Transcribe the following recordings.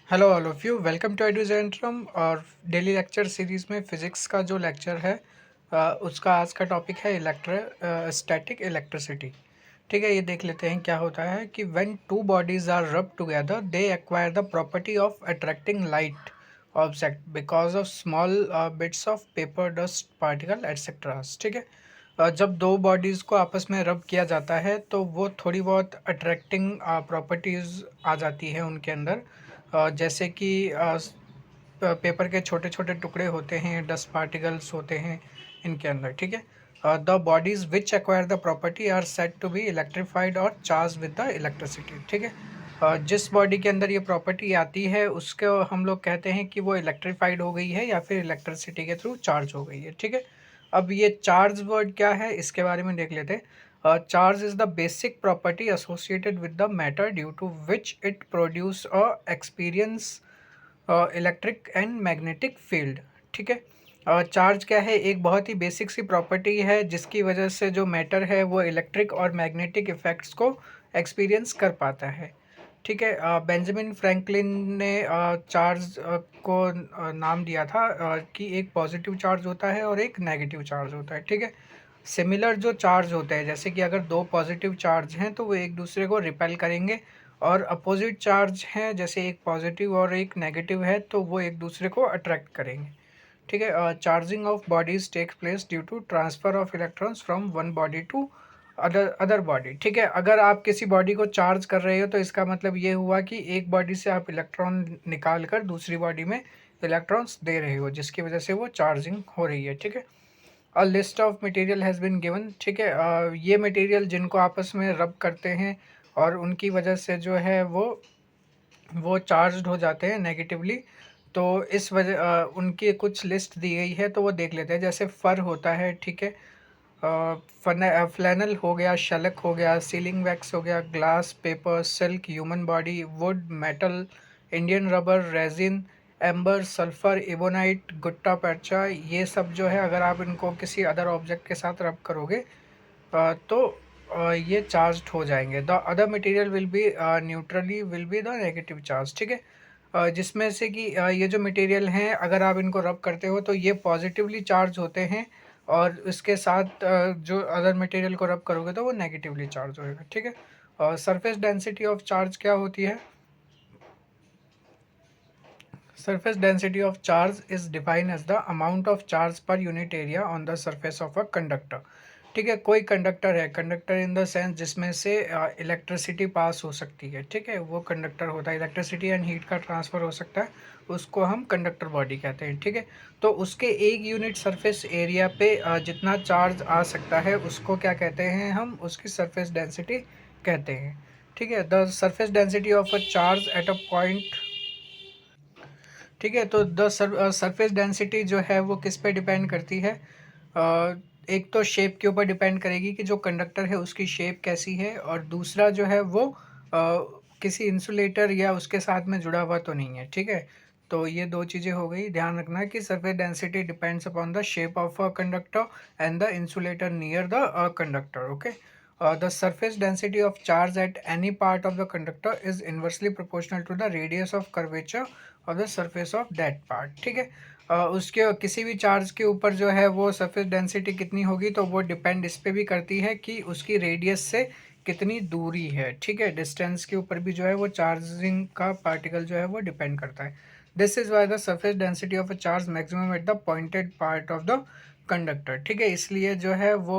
Hello all of you, welcome to Edujentrum. और daily lecture series में physics का जो लेक्चर है उसका आज का टॉपिक है स्टैटिक इलेक्ट्रिसिटी। ठीक है, ये देख लेते हैं क्या होता है कि व्हेन टू बॉडीज आर रब together they acquire the property of attracting light object because of small bits of paper, dust, particle etcetera. ठीक है, जब दो बॉडीज़ को आपस में रब किया जाता है तो वो थोड़ी बहुत अट्रैक्टिंग प्रॉपर्टीज़ आ जाती है उनके अंदर। जैसे कि पेपर के छोटे छोटे टुकड़े होते हैं, डस्ट पार्टिकल्स होते हैं इनके अंदर। ठीक है, the bodies which acquire the property are said to be electrified और चार्ज विद द इलेक्ट्रिसिटी। ठीक है, जिस बॉडी के अंदर ये प्रॉपर्टी आती है उसको हम लोग कहते हैं कि वो इलेक्ट्रीफाइड हो गई है या फिर इलेक्ट्रिसिटी के थ्रू चार्ज हो गई है। ठीक है, अब ये चार्ज वर्ड क्या है इसके बारे में देख लेते हैं। Charge is the basic property associated with the matter due to which it produce a experience electric and magnetic field. ठीक है, चार्ज क्या है? एक बहुत ही बेसिक सी प्रॉपर्टी है जिसकी वजह से जो मैटर है वो इलेक्ट्रिक और मैग्नेटिक इफेक्ट्स को एक्सपीरियंस कर पाता है। ठीक है, बेंजामिन फ्रैंकलिन ने चार्ज को नाम दिया था कि एक पॉजिटिव चार्ज होता है और एक नेगेटिव चार्ज होता है। ठीक है, सिमिलर जो चार्ज होते हैं, जैसे कि अगर दो पॉजिटिव चार्ज हैं तो वो एक दूसरे को रिपेल करेंगे, और अपोजिट चार्ज हैं जैसे एक पॉजिटिव और एक नेगेटिव है तो वो एक दूसरे को अट्रैक्ट करेंगे। ठीक है, charging of bodies takes place due to transfer of electrons from one body to other body. ठीक है, अगर आप किसी बॉडी को चार्ज कर रहे हो तो इसका मतलब ये हुआ कि एक बॉडी से आप इलेक्ट्रॉन निकाल कर दूसरी बॉडी में इलेक्ट्रॉन्स दे रहे हो, जिसकी वजह से वो चार्जिंग हो रही है। ठीक है, a list of material has been given. ठीक है, ये मटेरियल जिनको आपस में रब करते हैं और उनकी वजह से जो है वो चार्ज्ड हो जाते हैं नेगेटिवली, तो इस वजह उनकी कुछ लिस्ट दी गई है तो वो देख लेते हैं। जैसे फर होता है, ठीक है, फ्लैनल हो गया, शलक हो गया, सीलिंग वैक्स हो गया, glass, paper, silk, human body, would, metal, Indian rubber, resin, amber, sulphur, ebonite, Gutta पर्चा, ये सब जो है अगर आप इनको किसी अदर ऑब्जेक्ट के साथ रब करोगे तो ये चार्ज्ड हो जाएंगे। The other material will be neutrally will be the negative charge. ठीक है, जिसमें से कि ये जो मटेरियल हैं अगर आप इनको रब करते हो तो ये पॉजिटिवली चार्ज होते हैं, और इसके साथ जो अदर मटेरियल को रब करोगे तो वो नेगेटिवली चार्ज होएगा। ठीक है, और सरफेस डेंसिटी ऑफ चार्ज क्या होती है? Surface density of charge is defined as the amount of charge per unit area on the surface of a conductor। ठीक है, कोई कंडक्टर है, कंडक्टर इन द सेंस जिसमें से इलेक्ट्रिसिटी पास हो सकती है। ठीक है, वो कंडक्टर होता है, इलेक्ट्रिसिटी एंड हीट का ट्रांसफ़र हो सकता है, उसको हम कंडक्टर बॉडी कहते हैं। ठीक है, तो उसके एक यूनिट सरफेस एरिया पे जितना चार्ज आ सकता है उसको क्या कहते हैं? हम उसकी सरफेस डेंसिटी कहते हैं। ठीक है, the surface density of a charge at a point. ठीक है, तो द सरफेस डेंसिटी जो है वो किस पे डिपेंड करती है? एक तो शेप के ऊपर डिपेंड करेगी कि जो कंडक्टर है उसकी शेप कैसी है, और दूसरा जो है वो किसी इंसुलेटर या उसके साथ में जुड़ा हुआ तो नहीं है। ठीक है, तो ये दो चीज़ें हो गई। ध्यान रखना कि surface density depends upon the shape of a conductor and the insulator near the conductor. Okay, the surface density of charge at any part of the conductor is inversely proportional to the radius of curvature of the surface of that part। ठीक है, उसके किसी भी charge के ऊपर जो है वो सरफेस डेंसिटी कितनी होगी तो वो डिपेंड इस पे भी करती है कि उसकी रेडियस से कितनी दूरी है। ठीक है, डिस्टेंस के ऊपर भी जो है वो चार्जिंग का पार्टिकल जो है वो डिपेंड करता है। This is why the surface density of a charge maximum at the pointed part of the conductor. ठीक है, इसलिए जो है वो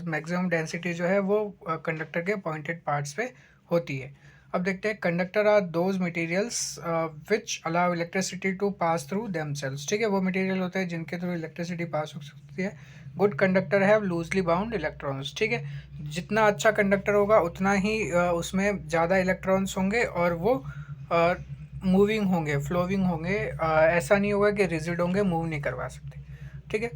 मैक्सिमम डेंसिटी जो है वो कंडक्टर के पॉइंटेड पार्ट्स पे होती है। अब देखते हैं, conductor are those materials which allow electricity to pass through themselves. ठीक है, वो मटेरियल होते हैं जिनके थ्रू इलेक्ट्रिसिटी पास हो सकती है। Good conductor have loosely bound electrons. ठीक है, जितना अच्छा कंडक्टर होगा उतना ही उसमें ज़्यादा इलेक्ट्रॉन्स होंगे और वो मूविंग होंगे, फ्लोविंग होंगे। ऐसा नहीं होगा कि रिजिड होंगे, मूव नहीं करवा सकते। ठीक है,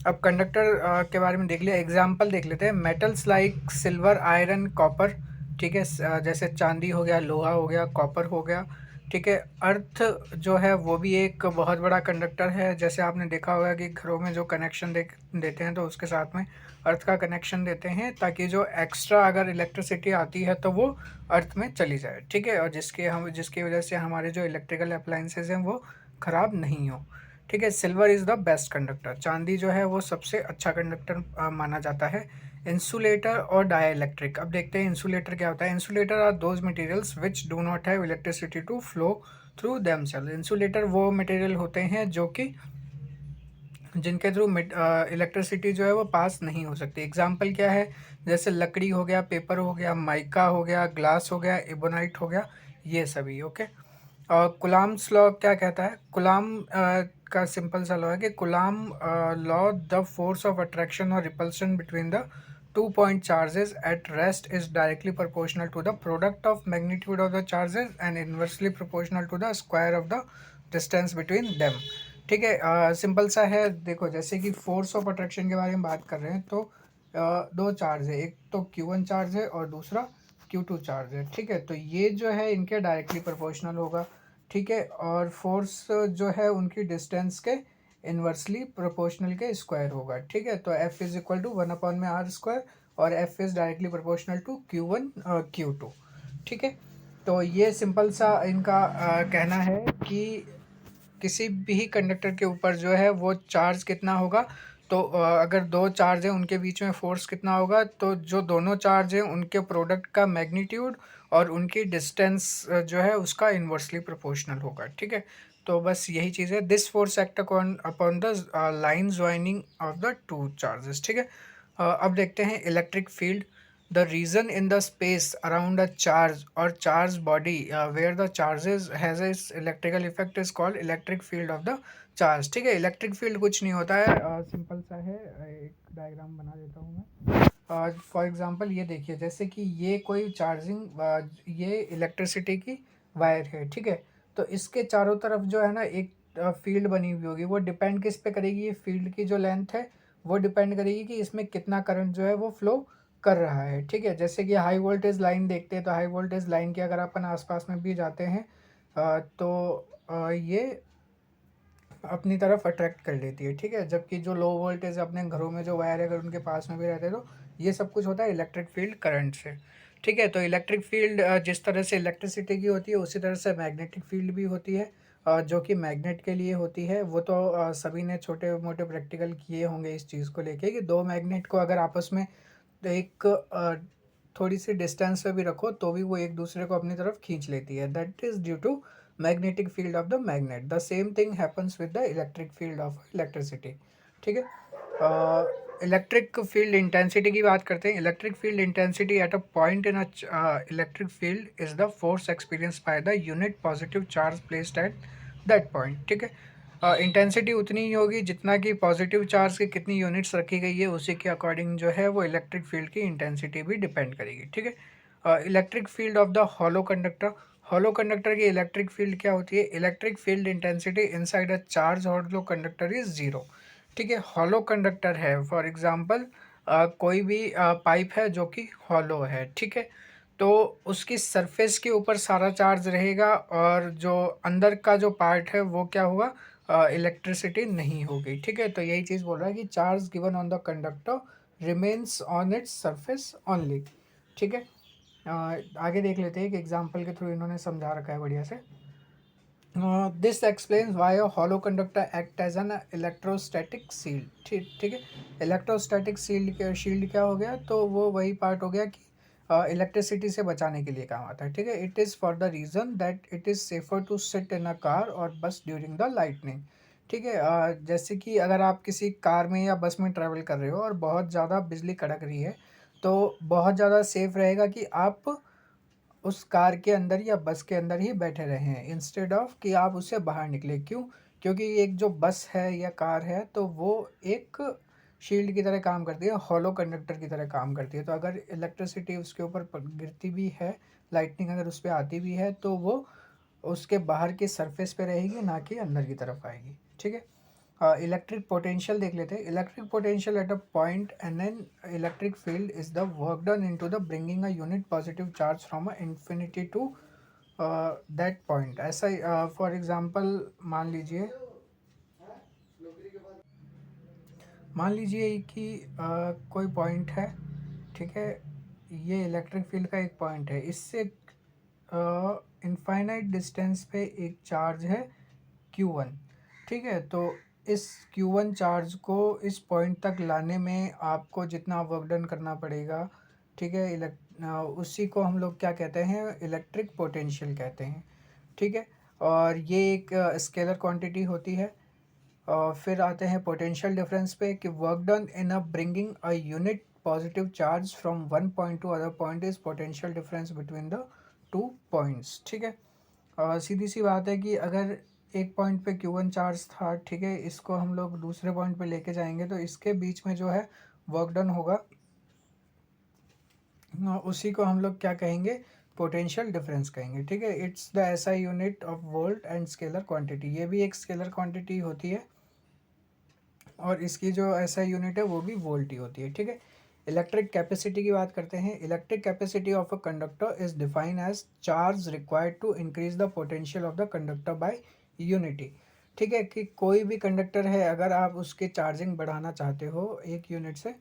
अब कंडक्टर के बारे में देख लिया, एग्जाम्पल देख लेते हैं। Metals like silver, iron, copper. ठीक है, जैसे चांदी हो गया, लोहा हो गया, कॉपर हो गया, ठीक है। अर्थ जो है वो भी एक बहुत बड़ा कंडक्टर है। जैसे आपने देखा होगा कि घरों में जो कनेक्शन देते हैं तो उसके साथ में अर्थ का कनेक्शन देते हैं, ताकि जो एक्स्ट्रा अगर इलेक्ट्रिसिटी आती है तो वो अर्थ में चली जाए। ठीक है, और जिसकी वजह से हमारे जो इलेक्ट्रिकल अप्लाइंसेज हैं वो ख़राब नहीं हो। ठीक है। Silver is the best conductor. चांदी जो है वो सबसे अच्छा कंडक्टर माना जाता है। इंसुलेटर और डाइइलेक्ट्रिक। अब देखते हैं इंसुलेटर क्या होता है। Insulator are those materials which do not have electricity to flow through themself. Insulator वो मटेरियल होते हैं जो कि जिनके थ्रू इलेक्ट्रिसिटी जो है वो पास नहीं हो सकती। एग्जाम्पल क्या है, जैसे लकड़ी हो गया, पेपर हो गया, माइका हो गया, ग्लास हो गया, एबोनाइट हो गया, ये सभी। ओके। और कुलाम्स लॉ क्या कहता है? कुलाम का सिंपल सा लॉ है कि Coulomb law, the force of attraction और repulsion between the 2 point charges at rest is directly proportional to the product of magnitude of the charges and inversely proportional to the square of the distance between them। ठीक है। Simple सा है। देखो, जैसे कि force of attraction के बारे में बात कर रहे हैं तो दो चार्ज है, एक तो Q1 चार्ज है और दूसरा Q2 चार्ज है। ठीक है, तो ये जो है इनके डायरेक्टली प्रोपोर्शनल होगा। ठीक है, और फोर्स जो है उनकी डिस्टेंस के इन्वर्सली प्रोपोर्शनल के स्क्वायर होगा। ठीक है, तो F is equal to 1/r² और F is directly proportional to Q1 Q2। ठीक है, तो ये सिंपल सा इनका कहना है कि किसी भी कंडक्टर के ऊपर जो है वो चार्ज कितना होगा, तो अगर दो चार्ज हैं उनके बीच में फोर्स कितना होगा, तो जो दोनों चार्ज हैं उनके प्रोडक्ट का मैग्नीट्यूड और उनकी डिस्टेंस जो है उसका इन्वर्सली प्रोपोर्शनल होगा। ठीक है, तो बस यही चीज़ है। This force act upon the line joining of the two charges. ठीक है। अब देखते हैं electric field. The region in the space around a charge or charge body where the charges has its electrical effect is called electric field of the charge। ठीक है, electric field कुछ नहीं होता है, सिंपल सा है। एक डायग्राम बना देता हूँ मैं। फॉर एग्जांपल ये देखिए, जैसे कि ये कोई चार्जिंग ये इलेक्ट्रिसिटी की वायर है। ठीक है, तो इसके चारों तरफ जो है ना एक फील्ड बनी हुई होगी। वो डिपेंड किस पे करेगी? ये फील्ड की जो लेंथ है वो डिपेंड करेगी कि इसमें कितना करंट जो है वो फ्लो कर रहा है। ठीक है, जैसे कि हाई वोल्टेज लाइन देखते हैं तो हाई वोल्टेज लाइन के अगर अपन आसपास में भी जाते हैं तो ये अपनी तरफ अट्रैक्ट कर लेती है। ठीक है, जबकि जो लो वोल्टेज अपने घरों में जो वायर है अगर उनके पास में भी रहते हैं तो ये सब कुछ होता है इलेक्ट्रिक फील्ड करंट से। ठीक है, तो इलेक्ट्रिक फील्ड जिस तरह से इलेक्ट्रिसिटी की होती है उसी तरह से मैग्नेटिक फील्ड भी होती है, जो कि मैग्नेट के लिए होती है। वो तो सभी ने छोटे मोटे प्रैक्टिकल किए होंगे इस चीज़ को लेके कि दो मैग्नेट को अगर आपस में एक थोड़ी सी डिस्टेंस पे भी रखो तो भी वो एक दूसरे को अपनी तरफ खींच लेती है। That is due to magnetic field of the magnet. The same thing happens with the electric field of electricity. ठीक है। इलेक्ट्रिक फील्ड इंटेंसिटी की बात करते हैं। Electric field intensity at a point in electric field is the force experience by the unit positive charge placed at that point. ठीक है, intensity उतनी ही होगी जितना कि पॉजिटिव चार्ज की कितनी यूनिट्स रखी गई है उसी के अकॉर्डिंग जो है वो इलेक्ट्रिक फील्ड की इंटेंसिटी भी डिपेंड करेगी। ठीक है, electric field of the hollow conductor. Hollow conductor की इलेक्ट्रिक फील्ड क्या होती है? Electric field intensity inside a charge hollow conductor is zero. ठीक है, हॉलो कंडक्टर है, फॉर एग्जांपल कोई भी पाइप है जो कि हॉलो है। ठीक है, तो उसकी सरफेस के ऊपर सारा चार्ज रहेगा और जो अंदर का जो पार्ट है वो क्या हुआ? इलेक्ट्रिसिटी नहीं होगी। ठीक है, तो यही चीज़ बोल रहा है कि charge given on the conductor remains on its surface only. ठीक है, आगे देख लेते हैं कि एग्जाम्पल के थ्रू इन्होंने समझा रखा है बढ़िया से। This explains why a hollow conductor act as an electrostatic shield. ठीक ठीक है, इलेक्ट्रोस्टैटिक शील्ड क्या हो गया? तो वो वही पार्ट हो गया कि इलेक्ट्रिसिटी से बचाने के लिए काम आता है। ठीक है, it is for the reason that it is safer to sit in a car और बस ड्यूरिंग द लाइटनिंग। ठीक है, जैसे कि अगर आप किसी कार में या बस में ट्रैवल कर रहे हो और बहुत ज़्यादा बिजली कड़क रही है तो बहुत ज़्यादा सेफ रहेगा कि आप उस कार के अंदर या बस के अंदर ही बैठे रहें इंस्टेड ऑफ कि आप उससे बाहर निकले। क्यों? क्योंकि एक जो बस है या कार है तो वो एक शील्ड की तरह काम करती है, हॉलो कंडक्टर की तरह काम करती है। तो अगर इलेक्ट्रिसिटी उसके ऊपर गिरती भी है, लाइटनिंग अगर उस पर आती भी है तो वो उसके बाहर की सरफेस पे रहेगी, ना कि अंदर की तरफ आएगी। ठीक है, इलेक्ट्रिक पोटेंशियल देख लेते हैं। Electric potential at a point and an electric field is the work done into the bringing a unit positive charge from a infinity to that point. ऐसा ही फॉर एग्जांपल मान लीजिए कि कोई पॉइंट है, ठीक है, ये इलेक्ट्रिक फील्ड का एक पॉइंट है, इससे इनफाइनाइट डिस्टेंस पे एक चार्ज है Q1, ठीक है। तो इस Q1 चार्ज को इस पॉइंट तक लाने में आपको जितना वर्क डन करना पड़ेगा, ठीक है, उसी को हम लोग क्या कहते हैं, इलेक्ट्रिक पोटेंशियल कहते हैं, ठीक है। और ये एक स्केलर क्वांटिटी होती है। फिर आते हैं पोटेंशियल डिफरेंस पे कि work done in a bringing a unit positive charge from one point two other point is potential difference between the two points, ठीक है। सीधी सी बात है कि अगर एक पॉइंट पे Q1 चार्ज था, ठीक है, इसको हम लोग दूसरे पॉइंट पे लेके जाएंगे तो इसके बीच में जो है वर्क डन होगा, उसी को हम लोग क्या कहेंगे, पोटेंशियल डिफरेंस कहेंगे, ठीक है। It's the SI unit of volt and scalar quantity, ये भी एक स्केलर क्वांटिटी होती है और इसकी जो एसआई यूनिट है वो भी वोल्ट ही होती है, ठीक है। इलेक्ट्रिक कैपेसिटी की बात करते हैं। Electric capacity of a conductor is defined as charge required to increase the potential of the conductor by unity, ठीक है। कि कोई भी कंडक्टर है, अगर आप उसके चार्जिंग बढ़ाना चाहते हो एक यूनिट से,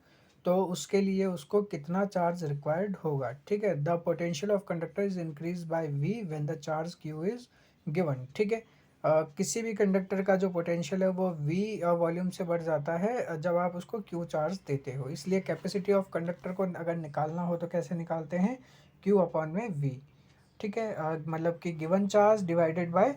तो उसके लिए उसको कितना चार्ज रिक्वायर्ड होगा, ठीक है। The potential of conductor is increase by V when the charge Q is given, ठीक है। किसी भी कंडक्टर का जो पोटेंशियल है वो v वॉल्यूम से बढ़ जाता है जब आप उसको q चार्ज देते हो। इसलिए कैपेसिटी ऑफ कंडक्टर को अगर निकालना हो तो कैसे निकालते हैं, q अपॉन में v, ठीक है। मतलब कि given charge divided by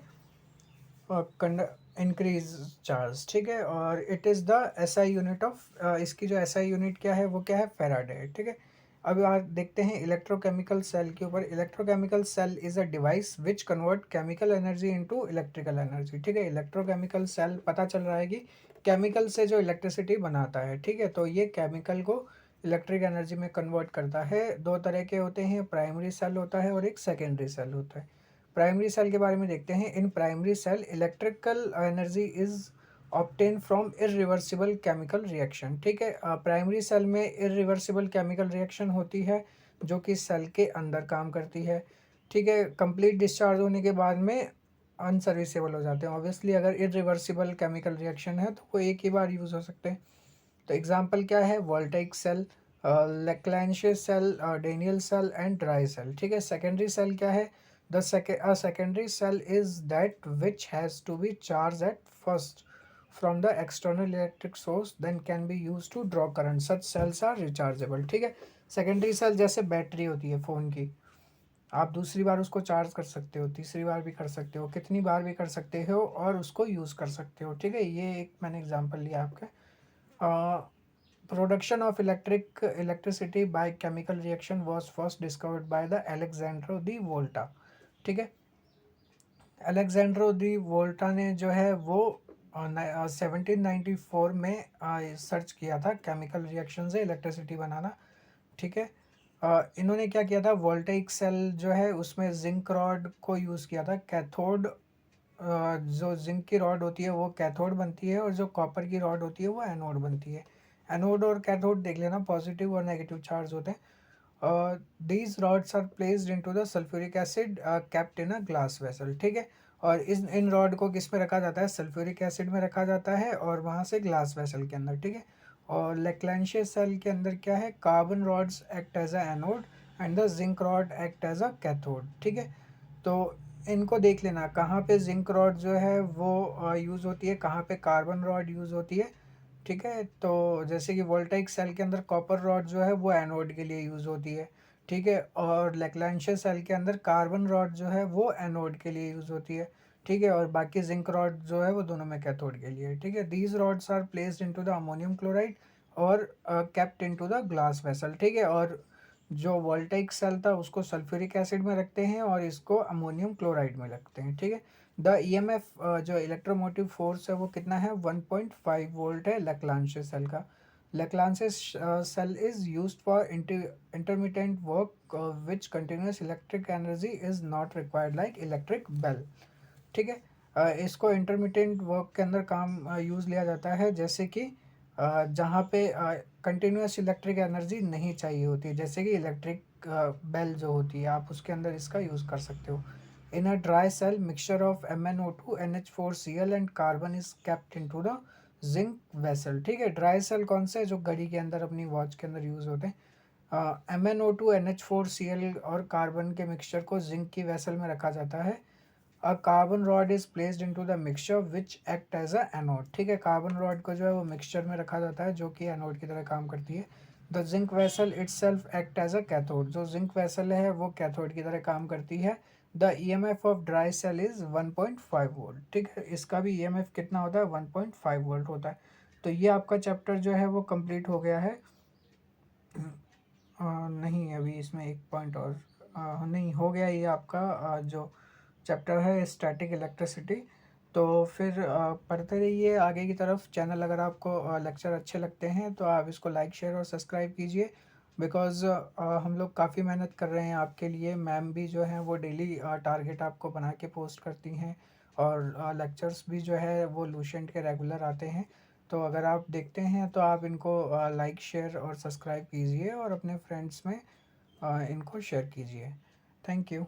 increase charge, ठीक है। और it is the SI unit of, इसकी जो एसआई यूनिट क्या है वो क्या है, फेराडे है, ठीक है। अब आप देखते हैं इलेक्ट्रोकेमिकल सेल के ऊपर। Electrochemical cell is a device which convert chemical energy into electrical energy, ठीक है। इलेक्ट्रोकेमिकल सेल पता चल रहा है कि केमिकल से जो इलेक्ट्रिसिटी बनाता है, ठीक है। तो ये केमिकल को इलेक्ट्रिक एनर्जी में कन्वर्ट करता है। दो तरह के होते हैं, प्राइमरी सेल होता है और एक सेकेंडरी सेल होता है। प्राइमरी सेल के बारे में देखते हैं। In primary cell electrical energy is obtain from irreversible chemical reaction, ठीक है। प्राइमरी सेल में इरिवर्सिबल केमिकल रिएक्शन होती है जो कि सेल के अंदर काम करती है, ठीक है। कंप्लीट डिस्चार्ज होने के बाद में अनसर्विसेबल हो जाते हैं। ऑब्वियसली अगर इरिवर्सिबल केमिकल रिएक्शन है तो वो एक ही बार यूज़ हो सकते हैं। तो एग्जांपल क्या है, voltaic cell, Leclanche's cell, Daniell cell and dry cell, ठीक है। सेकेंडरी सेल क्या है, the secondary cell is that which has to be charge at first from the external electric source then can be use to draw current, such cells are rechargeable, ठीक है। Secondary cell जैसे battery होती है phone की, आप दूसरी बार उसको charge कर सकते हो, तीसरी बार भी कर सकते हो, कितनी बार भी कर सकते हो और उसको यूज़ कर सकते हो, ठीक है। ये एक मैंने एग्जांपल लिया आपका। Production of electricity by chemical reaction was first discovered by the Alexandro di Volta, ठीक है। अलेक्जेंड्रो दी वोल्टा ने जो है वो 1794 में सर्च किया था केमिकल रिएक्शन से इलेक्ट्रिसिटी बनाना, ठीक है। इन्होंने क्या किया था, वोल्टेइक सेल जो है उसमें जिंक रॉड को यूज़ किया था कैथोड। जो जिंक की रॉड होती है वो कैथोड बनती है और जो कॉपर की रॉड होती है वो एनोड बनती है। एनोड और कैथोड देख लेना, पॉजिटिव और नेगेटिव चार्ज होते हैं। These rods are placed into the sulphuric acid kept in a glass vessel, ठीक है। और इन रॉड को किस में रखा जाता है, सल्फ्यूरिक एसिड में रखा जाता है और वहाँ से ग्लास वेसल के अंदर, ठीक है। और लेक्लांशियस सेल के अंदर क्या है, carbon rods act as a anode and the zinc rod act as a cathode, ठीक है। तो इनको देख लेना, कहाँ पे जिंक रॉड जो है वो यूज़ होती है, कहाँ पे कार्बन रॉड यूज़ होती है, ठीक है। तो जैसे कि वोल्टेइक सेल के अंदर कॉपर रॉड जो है वो एनोड के लिए यूज़ होती है, ठीक है। और लेक्लांशियस सेल के अंदर कार्बन रॉड जो है वो एनोड के लिए यूज़ होती है, ठीक है। और बाकी जिंक रॉड जो है वो दोनों में कैथोड के लिए, ठीक है। These rods are placed into the ammonium chloride और kept into the glass vessel, ठीक है। और जो वोल्टेइक सेल था उसको सल्फ्यूरिक एसिड में रखते हैं और इसको अमोनियम क्लोराइड में रखते हैं, ठीक है। द ईएमएफ जो इलेक्ट्रोमोटिव फोर्स है वो कितना है, 1.5 वोल्ट है लेक्लांशियस सेल का। Leclanche's cell is used for intermittent work which continuous electric energy is not required like electric bell, ठीक है। इसको इंटरमिटेंट वर्क के अंदर काम यूज़ लिया जाता है, जैसे कि जहाँ पे कंटिन्यूस इलेक्ट्रिक एनर्जी नहीं चाहिए होती है, जैसे कि इलेक्ट्रिक बेल जो होती है आप उसके अंदर इसका यूज़ कर सकते हो। In a dry cell, mixture of MnO2, NH4Cl and carbon is kept into the zinc vessel. ठीक है, ड्राई सेल कौन से जो घड़ी के अंदर अपनी वॉच के अंदर यूज़ होते हैं। MnO2, NH4Cl और कार्बन के मिक्सचर को जिंक की वेसल में रखा जाता है। A carbon rod is placed into the mixture which act as a anode. ठीक है, कार्बन रॉड को जो है वो मिक्सचर में रखा जाता है जो कि एनोड की तरह काम करती है। The zinc vessel itself act as a cathode. जो जिंक वेसल है वो कैथोड की तरह काम करती है। The EMF of dry cell is 1.5 volt. ठीक है, इसका भी ईएमएफ कितना होता है, 1.5 वोल्ट होता है। तो ये आपका चैप्टर जो है वो कंप्लीट हो गया है। नहीं, अभी इसमें एक पॉइंट और नहीं हो गया ये आपका जो चैप्टर है स्टैटिक इलेक्ट्रिसिटी। तो फिर पढ़ते रहिए आगे की तरफ। चैनल अगर आपको लेक्चर अच्छे लगते हैं तो आप इसको लाइक शेयर और सब्सक्राइब कीजिए, बिकॉज़ हम लोग काफ़ी मेहनत कर रहे हैं आपके लिए। मैम भी जो हैं वो डेली टारगेट आपको बना के पोस्ट करती हैं, और लेक्चर्स भी जो है वो लूसेंट के रेगुलर आते हैं। तो अगर आप देखते हैं तो आप इनको लाइक शेयर और सब्सक्राइब कीजिए और अपने फ्रेंड्स में इनको शेयर कीजिए। Thank you.